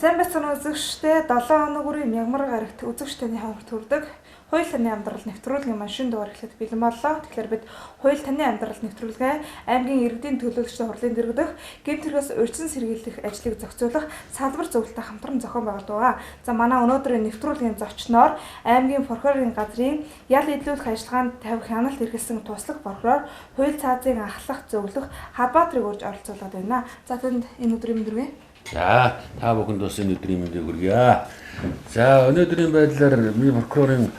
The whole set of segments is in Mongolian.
Сайн байцгаана үзэгчдээ 7 хоног үрийн мягмар гарагт үзэгчдийн хаврт хүрдэг. Хууль таны амьдрал нэвтрүүлгийн машин дугаар эхлэхэд бэлэн боллоо. Тэгэхээр бид хууль таны амьдрал нэвтрүүлгээ аймгийн иргэдийн төлөөлөгчдийн хурлын дэргэдэх, гэмт хэрэгээс урьдчилан сэргийлэх ажлыг зохицуулах салбар зөвлөлтөй хамтран зохион байгуулдаг. За манай өнөөдрийн нэвтрүүлгийн зочноор аймгийн прокурорын газрын ял идлүүлэх ажиллагаанд тавих хяналт эрхэлсэн туслах прокурор, хууль цаазыг анхлах зөвлөх Харбаатрыг урьж оролцуулаад байна. За тэнд энэ өдрийн мэндүргэн. За та бүхэнд бас энэ өдрийн мэндийг хүргье. За өнөөдрийн байдлаар би прокурорын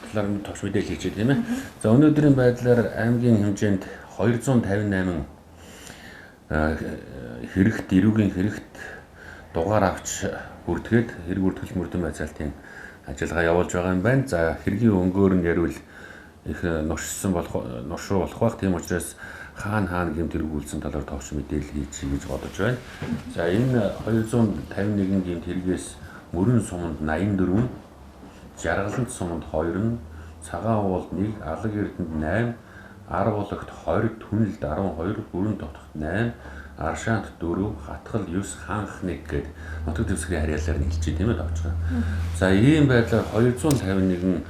талаар нь товч мэдээлэл хийчихээ тийм ээ. За өнөөдрийн байдлаар аймгийн хэмжээнд 258 хэрэгт эрүүгийн хэрэгт дугаар авч бүрдгээд хэрэг бүртгэл мөрдөн байцаалтын ажиллагаа явуулж байгаа юм байна. За хэргийн өнгөөр нь ярил их нуршсан нуршуу болох бах. Тийм учраас хаана гэмт хэрэгүүлсэн талаар товч мэдээлэл хийчихье гэж бодож байна. За энэ 251 гэмт хэрэгээс мөрөн суманд 84, жаргалант суманд 2, цагаан уулд 1, алаг эрдэнд 8, ар булагт 20, түнэлд 12, бүрэн тотохт 8, аршаант 4, хатгал 9, ханх 1 гээд нутаг дэвсгэрийн харьяалаар нийлжээ тийм ээ тавчгаа. За ийм байдлаар 251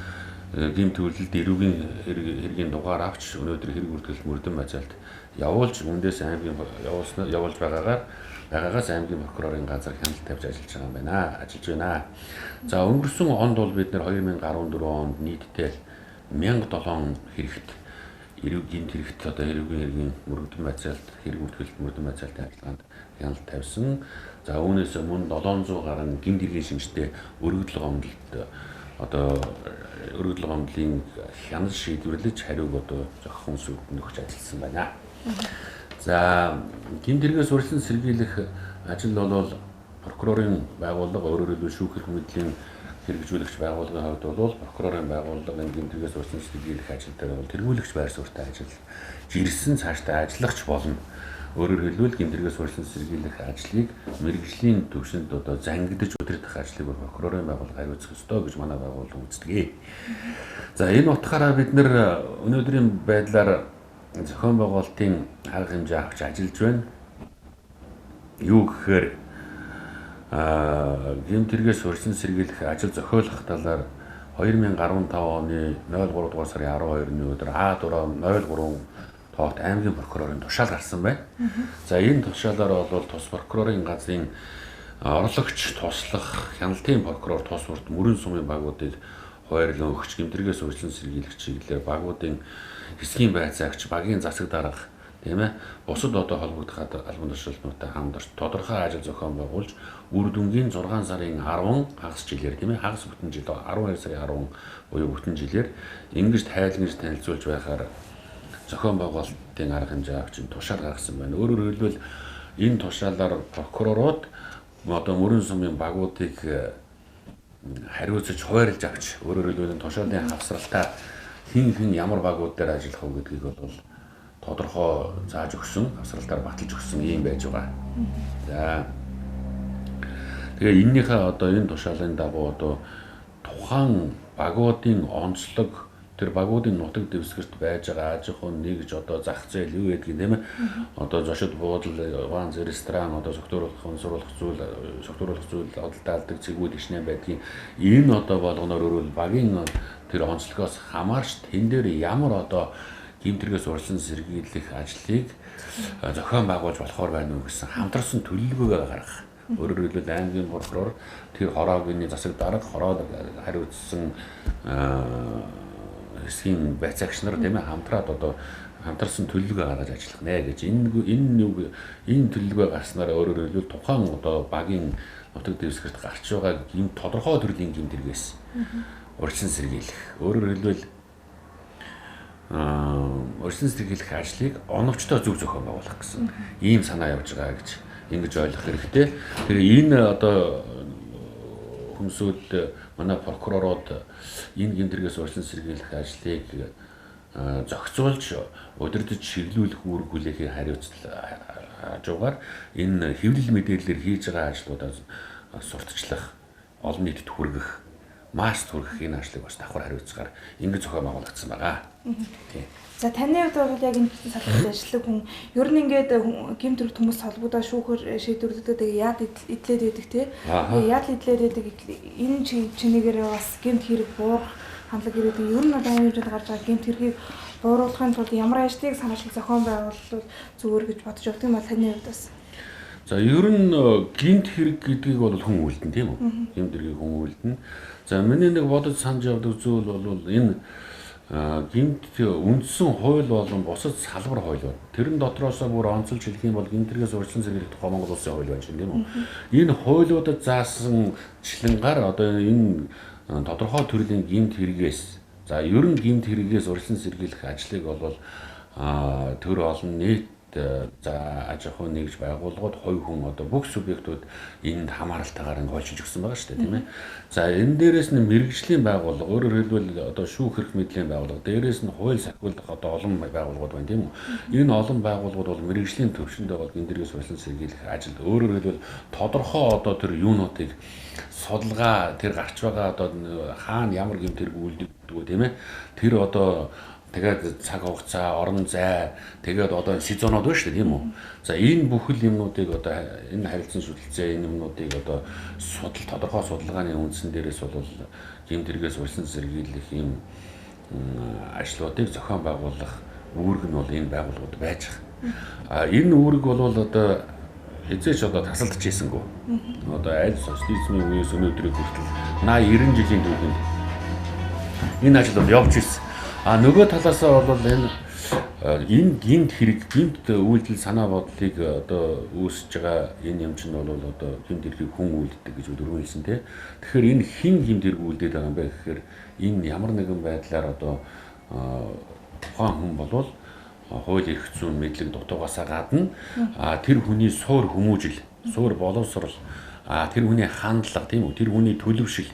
гэмт үйлдэлд эрүүгийн хэргийн дугаар авч өнөөдөр хэрэг бүртгэл мөрдөн байцаалт явуулж үндээс аймгийн явуулж байгаагаас аймгийн прокурорын газар хяналт тавьж ажиллаж байна. За өнгөрсөн онд бол бид нэр 2014 онд нийтдээ 1007 хэрэгт эрүүгийн хэрэгт одоо эрүүгийн хэргийн мөрдөн байцаалт хэрэг бүртгэл мөрдөн байцаалтын ажиллагаанд хяналт тавьсан. За үүнээс мөн 700 гаруй гэмт хэргийн шинжтэй өргөдөл гомдлын хянал шийдвэрлэж хариуг одоо зохион нөхөж ажилласан байна. За гэмт хэрэгээс урьдчилан сэргийлэх ажил бол прокурорын байгууллага өөрөөр хэлбэл шүүх мэдлийн хэрэгжүүлэгч байгууллагын хувьд бол прокурорын байгууллагын гэмт хэрэгээс урьдчилан сэргийлэх ажил дээр бол тэргүүлэгч байр суурьтай ажиллаж жирсэн цаашдаа ажиллагч болно. Өөрөөр хэлбэл гэмт хэрэгээс урьдчилан сэргийлэх ажлыг мэргэжлийн төвшөнд одоо зангидж удирдах ажлыг прокурорын байгууллага хариуцах ёстой гэж манай байгууллага үздэг. За энэ утгаараа бид нэр өнөөдрийн байдлаар зохион байгуулалтын арга хэмжээ авч ажиллаж байна. Юу гэхээр гэмт хэрэгээс урьдчилан сэргийлэх ажил зохиолох талаар 2015 оны 03 дугаар сарын 12-ны өдөр А4 03 тоот аймгийн прокурорын тушаал гарсан байна. За энэ тушаалаар бол тус прокурорын газрын орлогч туслах хяналтын прокурор тус урд мөрөн сумын багуудыг хуваарлан өгч гэмт хэрэгээс урьдчилан сэргийлэх чиглэлээр багуудын хэсгийн байцаагч, багийн засаг дарга тийм ээ бусад одоо холбогдох албан тушаалтнуудтай хамтарч тодорхой ажил зохион байгуулж үр дүнгийн 6 сарын 10 хагас жилээр тийм ээ хагас бүтэн жил 12 сарын 10 буюу бүтэн жилээр ингэж тайлгнаж танилцуулж байхаар зохион байгуулалтын арга хэмжээ авч тушаал гаргасан байна. Өөрөөр хэлбэл энэ тушаалаар прокурорууд одоо мөрөн сумын багуудыг хариуцаж хуваарлж авч өөрөөр хэлбэл тушаалын хавсралтаа хэн ямар багууд дээр ажиллах вэ гэдгийг бол тодорхой зааж өгсөн, хавсралтаар баталж өгсөн юм байж байгаа. За тэгээ эннийхээ одоо энэ тушаалын дагуу одоо тухайн багуудын онцлог тэр багуудын нутаг дэвсгэрт байж байгаа аж ахуйн нэгж одоо зах зээл юу гэдгийг тийм ээ одоо зочид буудал, ванз, ресторан одоо согтууруулах зүйл одолдоалдаг цэгүүд ишнэ байдгийн энэ одоо болгоноор өөрөөр багийн тэр онцлогоос хамаарч тэн дээр ямар одоо гэмт хэрэгээс урьдчилан сэргийлэх ажлыг зохион байгуулж болохоор байна уу гэсэн хамтарсан төлөвлөгөөгөө гаргах. Өөрөөр хэлбэл аймгийн прокурор тэр хороогийн засаг дарга хороод хариуцсан хэсгийн байцаагч нар тийм ээ хамтраад одоо хамтарсан төлөвлөгөө гаргаж ажиллах нэ гэж энэ төлөвлөгөө гаргаснаар өөрөөр хэлбэл тухайн одоо багийн нутаг дэвсгэрт гарч байгаа гэмт тодорхой төрлийн гэмт хэрэгээс урьдчилан сэргийлэх. Өөрөөр хэлбэл урьдчилан сэргийлэх ажлыг оновчтой зөв зохион байгуулах гэсэн ийм санаа явж байгаа гэж ингэж ойлгох хэрэгтэй. Тэгээ энэ одоо хүмүүсүүд манай прокурорууд энэ гэмт хэрэгээс урьдчилан сэргийлэх ажлыг зохицуулж удирдах чиглүүлэх үүрэг хүлээхийн хажуугаар энэ хэвлэл мэдээллээр хийж байгаа ажлуудаа сурталчлах, олон нийтэд хүргэх маш түргэх энэ ажлыг бас давхар хариуцгаар ингэж зохион байгуулагдсан байгаа. Тийм. За таны хувьд бол яг энэ салбарт ажилладаг хүн ер нь ингээд гэмт хэрэг хүмүүс холбогдоо шүүхэр шийдвэрлэдэг яад идлээд байдаг тий. Яад идлээд байдаг энэ чинээгээр бас гэмт хэрэг буурах хандлага ирээд ер нь одоо аймагт гарч байгаа гэмт хэргийг бууруулахын тулд ямар ажлыг санаачил зохион байгуулбал зүгээр гэж бодож байгаа юм бол таны хувьд бас. За ер нь гэмт хэрэг гэдгийг бол хүн үлдэн тийм үү? Гэмт хэргийг хүн үлдэн. За миний нэг бодож санаж явдаг зүйл бол энэ гэмт үндсэн хууль болон бусад салбар хууль байна. Тэрэн дотроосоо бүр онцолж хэлэх юм бол гэмт хэрэгээс урьдчилан сэргийлэх тухай Монгол Улсын хууль байна шүү, тийм үү? Энэ хуулиудад заасан члэнгаар одоо энэ тодорхой төрлийн гэмт хэрэгээс за ер нь гэмт хэрэгээс урьдчилан сэргийлэх ажлыг бол төр олон нийт за аж ахуйн нэгж байгууллагууд хувь хүн одоо бүх субъектууд энд хамааралтайгаар ingоолж өгсөн байгаа шүү дээ тийм ээ. За энэ дээрээс нь мэрэгжлийн байгууллага өөрөөр хэлбэл одоо шүүх эрх мэдлийн байгууллага дээрээс нь хууль сахиулах одоо олон байгууллагууд байна тийм үү. Энэ олон байгууллагууд бол мэрэгжлийн төвшөндөө бол гэмтрээс урьдчилан сэргийлэх ажилд өөрөөр хэлбэл тодорхой одоо тэр юунуудыг судалгаа тэр гарч байгаа одоо хаана ямар гэмтэрэг үлддэг тийм ээ. Тэр одоо тэгээд цаг хугацаа, орон зай, тэгээд одоо сезонод байна шүү дээ тийм үү. За энэ бүхэл юмнуудыг одоо энэ харилцан шүтэлцээ энэ юмнуудыг одоо тодорхой судалгааны үндсэн дээрээс бол гэмт хэрэгээс урьдчилан сэргийлэх юм ажлуудыг зохион байгуулах үүрэг нь бол энэ байгууллагууд байж байгаа. Энэ үүрэг бол одоо эзээч одоо тасалдаж ийсэнгүү. Одоо аль социализмын үеэс өнөөдрийг хүртэл 80 90 жилийн түүхэнд энэ ажил бол явж ирсэн. Нөгөө талаасаа бол энэ гэмт хэрэг, гэмт үйлдэл санаа бодлыг одоо үүсэж байгаа энэ юм чинь бол одоо гэмт хэргийг хүн үйлддэг гэж өргөн хэлсэн тий. Тэгэхээр энэ хэн гэмт хэрэг үйлдээд байгаа юм бэ гэхээр энэ ямар нэгэн байдлаар одоо тухайн хүн болвол хууль эрх зүйн мэдлэг дутуугаасаа гадна тэр хүний суур хүмүүжил, суур боловсрол, тэр хүний хандлага тийм үү, тэр хүний төлөвшил,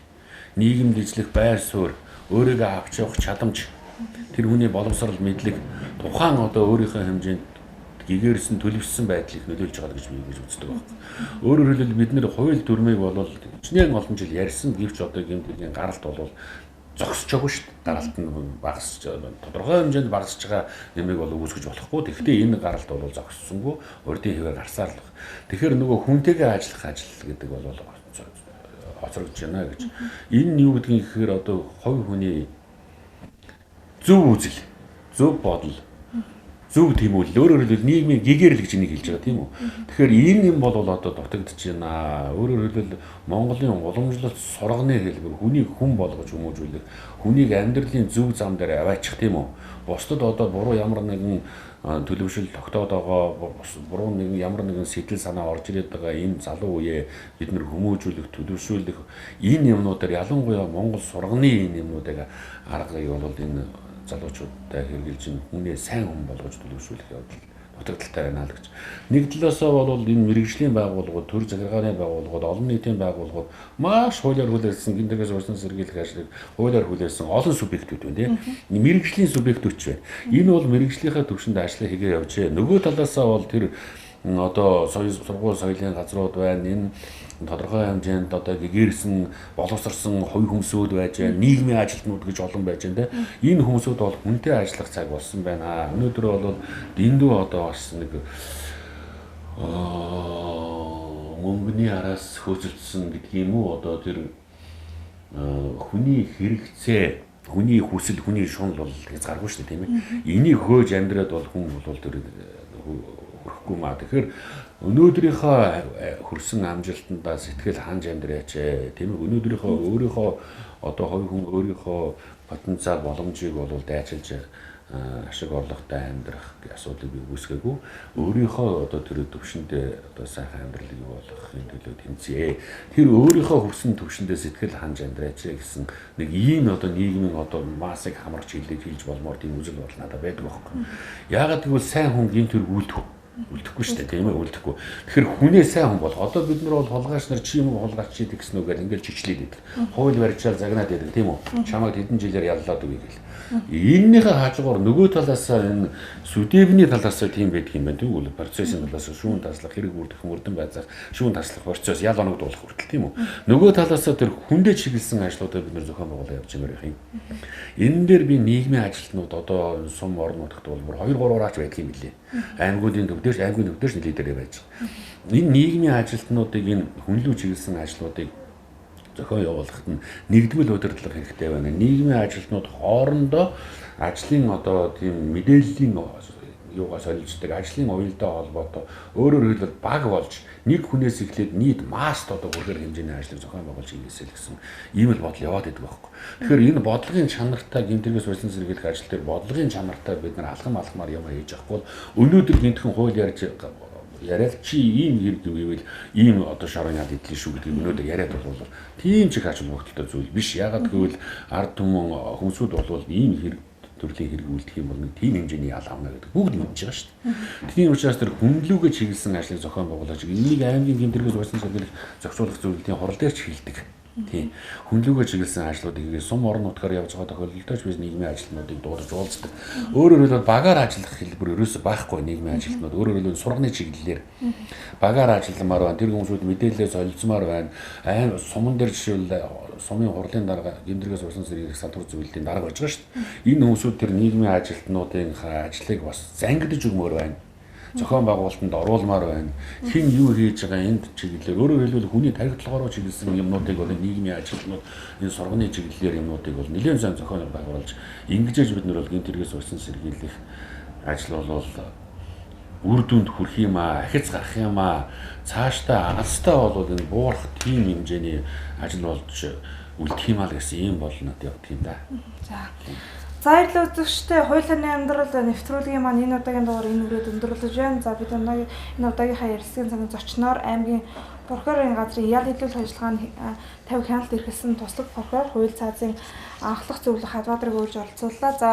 нийгэмд эзлэх байр суурь, өөрийгөө авч явах чадамж тэр хүний боловсрол мэдлэг тухайн одоо өөрийнхөө хэмжээнд гэгээрсэн төлөвшсөн байдлыг нөлөөлж байгаа гэж би үздэг байна. Өөрөөр хэлбэл бид нэр хууль дүрмийг бол хичнээн олон жил ярьсан гэвч одоо гэмт хэргийн гаралт бол зогсчихоогүй шүү дээ. Гаралт нь багасч тодорхой хэмжээнд багасч байгаа нэмийг бол үүсгэж болохгүй. Тэгэхдээ энэ гаралт бол зогссонгүй урдын хэвээр гарсаар л байна. Тэгэхээр нөгөө хүнтэйгээ ажиллах ажил гэдэг бол хоцрогдож байна гэж. Энэ нь юу гэдгийг гэхээр одоо хувь хүний зөв үзэл, зөв бодол, зөв тэмүүлэл өөрөөр хэлбэл нийгмийн гэгэрэл гэж энийг хэлж байгаа тийм үү. Тэгэхээр энэ юм бол одоо дутагдж байна. Өөрөөр хэлбэл Монголын уламжлалт сурганы хэлбэр хүнийг хүн болгож хүмүүжүүлэх, хүнийг амьдралын зөв зам дээр аваачих тийм үү. Бусдад одоо буруу ямар нэгэн төлөвшил тогтоод байгаа, буруу нэгэн ямар нэгэн сэтэл санаа орж ирээд байгаа энэ залуу үеэ бид нэр хүмүүжүүлэх, төлөвшүүлэх энэ юмнуудаар ялангуяа Монгол сурганы энэ юмнуудыг аргыг бол энэ залуучуудтай хэрэгжилж хүнээ сайн хүн болгож төлөвшүүлэх явдал дутагдaltaй байна л гэж. Нэг талаасаа бол энэ мэрэгжлийн байгууллагууд, төр захиргааны байгууллагууд, олон нийтийн байгууллагууд маш хуулиар хүлээсэн гэмтэрээс урьдчилан сэргийлэх ажлыг хуулиар хүлээсэн олон субъектүүд байна тийм. Мэрэгжлийн субъектүүд ч байна. Энэ бол мэрэгжлийнхаа төвшөнд ажлаа хийгээ явжээ. Нөгөө талаасаа бол тэр одоо сургууль соёлын газрууд байна. Энэ тодорхой хэмжээнд одоо гэгэрсэн боловсрсон хувь хүмүүсүүд байж байна. Нийгмийн ажилтнууд гэж олон байж байна. Энэ хүмүүсүүд бол хүнтэй ажиллах цаг болсон байна. Өнөөдөр бол дэндүү одоо бас нэг мөнгөний араас хөөцөлдсөн гэдэг юм уу одоо тэр хүний хэрэгцээ, хүний хүсэл, хүний шунал бол хязгааргүй шүү дээ тийм ээ. Энийг хөөж амьдраад бол хүн бол тэр өрөхгүй маа. Тэгэхээр өнөөдрийнхөө хөрсөн амжилтандаа сэтгэл ханж амьдраач тийм ээ. Өнөөдрийнхөө өөрийнхөө одоо хувь хүн өөрийнхөө потенциал боломжийг бол дайчилж ашиг орлоготой амьдрах асуудлыг би үүсгээгүй. Өөрийнхөө одоо тэр төвшөндөө одоо сайхан амьдралыг болгохын төлөө тэмцээ. Тэр өөрийнхөө хөрсөн төвшөндөө сэтгэл ханж амьдраач гэсэн нэг ийм одоо нийгмийн одоо массыг хамрагч хэлж болмоор тийм үзэл бодол надад байдаг байхгүй. Яагаад гэвэл сайн хүн гэмт хэрэг үлдэх. үлдэхгүй шүү дээ тийм ээ үлдэхгүй. Тэгэхээр хүнээ сайн хүн бол одоо бид нар бол хулгайч нар чи юм хулгайч чи гэсэн үгээр ингээл чичлээд идэг. Хууль барьчаал загнаад идэг тийм үү? Чамайг хэдэн жилээр яллаад үгүй гэл. Эннийхээ хажуугаар нөгөө талаас энэ сүдээвний талаас тийм байдаг юм байна тийм үү? Процессын талаас шүүн таслах хэрэг бүрдэх мөрдөн байцаах шүүн таслах процесс ял оногдуулах хүртэл тийм үү? Нөгөө талаас тэр хүндээ чиглэсэн ажлуудаа бид нар зохион байгуулалт явуулж байгаа юм. Энэ дээр би нийгмийн ажилтнууд одоо сум орон нутагт бол бүр 2-3-аач байдаг юм билээ. Аймагуудын төвдөөс аймгийн төвдөөс лидер байж байгаа. Энэ нийгмийн ажилтнуудыг энэ хүнлүү чиглэсэн ажлуудыг зохион явуулахад нь нэгдмэл удирдлага хэрэгтэй байна. Нийгмийн ажилтнууд хоорондоо ажлын одоо тийм мэдээллийн юугаа солилцдог, ажлын уялдаа холбоотой өөрөөр хэлбэл баг болж нэг хүнээс эхлээд нийт масс одоо бүргээр хэмжээний ажлыг зохион байгуулж хийгээсэй гэсэн ийм л бодол яваад идэг байхгүй. Тэгэхээр энэ бодлогын чанартай гэмтэргээс урьдчилан сэргийлэх ажил дээр бодлогын чанартай бид нар алхам алхмаар юм хийж авахгүй бол өнөөдөр гинтхэн хууль яриад чи ийм хэрэг гэвэл ийм одоо шорон яд идлээ шүү гэдгийг өнөөдөр яриад бол тийм ч их ач холбогдолтой зүйл биш. Ягаад гэвэл ард түмэн хүмүүсүүд бол ийм хэрэг төрлийн хэрэг үлдэх юм бол нэг тийм хэмжээний ял авна гэдэг бүгд мэдж байгаа шүү дээ. Тийм учраас тэр хүнлүүгээ чиглэсэн ажлыг зохион байгуулж энийг аймгийн гэмтэргээс урьдчилан сэргийлэх зохицуулах зөвлөлийн хурал дээр ч хэлдэг. Тийм хүнлүүгээ чиглэсэн ажлуудыг сум орон нутгаар явж байгаа тохиолдолд ч biz нийгмийн ажилтнуудыг дуудаж уулздаг. Өөрөөр хэлбэл багаар ажиллах хэлбэр ерөөсөй байхгүй нийгмийн ажилтнууд. Өөрөөр хэлбэл сурганы чиглэлээр багаар ажилламаар байна. Тэр хүмүүсүүд мэдээлэлээ солилцмаар байна. Суман дээр жишээлбэл сумын хурлын дарга гэмтэргээс урьдчилан сэргийлэх салбар зөвлөлийн дарга байж байгаа шүү дээ. Энэ хүмүүсүүд тэр нийгмийн ажилтнуудын ажлыг бас зангидж өгмөр байна. Зохион байгуулалтанд оруулмаар байна. Хэн юу хийж байгаа энд чиглэлээр өөрөөр хэлбэл хүний тархитлагаараа чиглэсэн юмнуудыг бол нийгмийн ажилтнууд энэ сурганы чиглэлээр юмнуудыг бол нэлээд сайн зохион байгуулж ингэж бид нар бол гэмтэргээс урьдчилан сэргийлэх ажил бол үр дүнд хүрэх юм аа, ахиц гарах юм аа. Цаашдаа алстаа бол энэ буурах тийм хэмжээний ажил болж үлдэх юм аа гэсэн ийм болнод явдаг юм да. За. За баярлалаа үзэгчдээ хуулийн амьдрал нэвтрүүлгийн маань энэ удаагийн дугаар энэ үрээд өндөрлөж байна. За бид энэ удаагийнхаа ярилцлагын цагийн зочноор аймгийн прокурорын газрын ял хөдлөх ажиллагааны тавь хяналт эрхэлсэн туслах прокурор хууль цаазын анхлах зөвлөх Хадбаадрыг өөрж оролцууллаа. За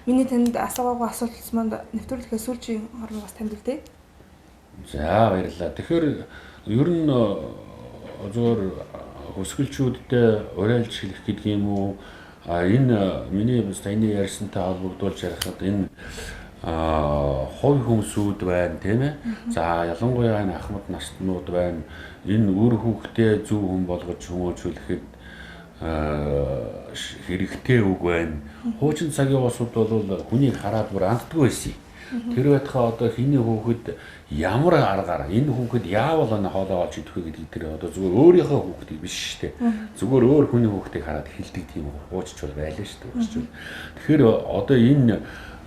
миний тэнд асуугаагүй асуулт манд нэвтрүүлэхээ сүүлчийн хорны бас танд үлдээ. За баярлалаа. Тэгэхээр ер нь зөвөр хөсгөлчүүдтэй уриалж хэлэх гэдэг юм уу? Энэ миний саяны ярьсантай холбогдуулж ярихад энэ хувь хүмүүсүүд байна тийм ээ. За ялангуяа энэ ахмад наснууд байна. Энэ үр хүүхдээ зөв хүн болгож хүмүүжүүлэхэд хэрэгтэй үг байна. Хуучин цагийн улсууд бол хүнийг хараад бүр анддгүй байсан. Тэр байтхаа одоо хиний хүүхэд ямар аргаар энэ хүүхэд яавал энэ хоолоо олж идэх вэ гэдгийг тэр одоо зүгээр өөрийнхөө хүүхдийг биш шүү дээ. Зүгээр өөр хүний хүүхдийг хараад хэлдэг тийм хуучч бол байлаа шүү дээ. Тэгэхээр одоо энэ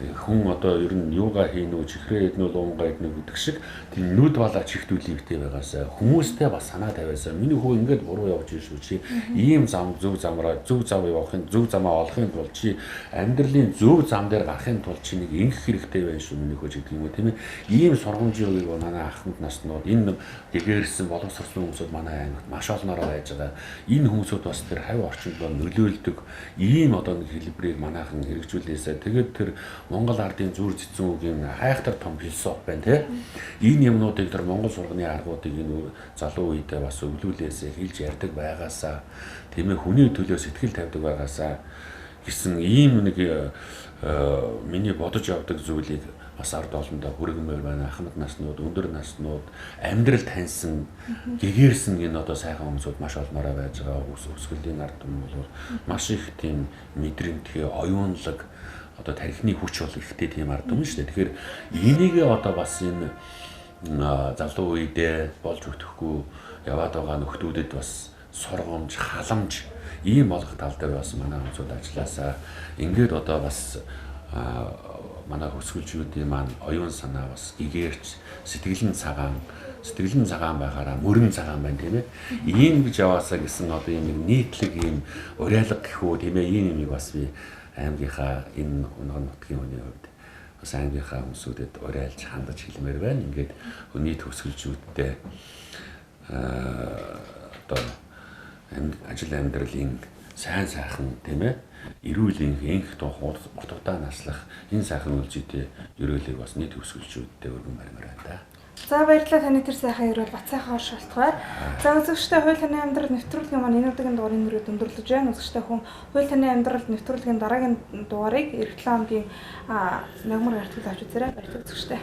хүн одоо ер нь юугаа хийнэ үү чихрээ иднэ үү уунгаа иднэ гэдэг шиг тийм нүд балаа чихтүүлэгтэй байгаасаа хүмүүстэй бас санаа тавиасаа миний хүү ингээд буруу явж ирсэн шүү чи ийм зам зөв замраа зөв зам явахын зөв замаа олохын тулд чи амьдралын зөв зам дээр гарахын тулд чи нэг ингэх хэрэгтэй байх шүү миний хүү гэдэг юм уу тийм ээ ийм сургамжийн үеийг манай ахмад наснууд энэ дэгээрсэн боловсрсон хүмүүсүүд манай аймагт маш олноор байж байгаа энэ хүмүүсүүд бас тэр хавь орчинд нөлөөлдөг ийм одоо нэг хэлбэрийг манайхан хэрэгжүүлээсээ тэгээд тэр Монгол ардын зүр цэцэн үгийн хайхтар том философи байна тий. Энэ юмнуудыг тэр Монгол сурганы аргуудыг энэ залуу үедээ бас өвлүүлээсээ хэлж ярьдаг байгаасаа тийм ээ хүний төлөө сэтгэл тавьдаг байгаасаа гэсэн ийм нэг миний бодож явдаг зүйлийг бас ард олондоо хүргэмээр байна. Ахмад наснууд, өндөр наснууд, амьдрал таньсан, гэгээрсэн энэ одоо сайхан хүмүүсүүд маш олноороо байж байгаа. Өсгөлийн ард түмэн бол маш их тийм мэдрэмтгий, оюунлаг одоо тархины хүч бол ихтэй тийм ард юм шүү дээ. Тэгэхээр энийг одоо бас энэ залуу үедээ болж өгөхгүй яваад байгаа нөхдүүдэд бас сургамж, халамж ийм болгох тал дээр бас манай хүмүүсүүд ажилласаа ингээд одоо бас манай хөсгөлчүүдийн маань оюун санаа бас гэгээрч сэтгэлэн цагаан байгаараа мөрөн цагаан байна тийм ээ. Ийм гэж яваасаа гэсэн одоо ийм нийтлэг ийм уриалга гэхүү тийм ээ ийм юмыг бас би аймгийнхаа энэ унган нутгийн хүний хувьд бас аймгийнхаа хүмүүсүүдэд уриалж хандаж хэлмээр байна. Ингээд нийт хөсгөлчүүдтэй одоо ажил амьдралын сайн сайхан тийм ээ эрүүл энх утгатай наслах энэ сайхан үйлчүүдийн ерөөлийг бас нийт өсгөлчүүдтэй өргөн баримаар байна да. За баярлалаа таны тэр сайхан ерөөл бат сайхан оршуултгай. За үзэгчтэй хууль таны амьдрал нэвтрүүлгийн маань энэ удаагийн дугаарыг нэрээр өндөрлөж байна. Үзэгчтэй хүн хууль таны амьдрал нэвтрүүлгийн дараагийн дугаарыг эх 7 хоногийн мягмар гарт авч үзээрэй. Баярлалаа үзэгчтэй.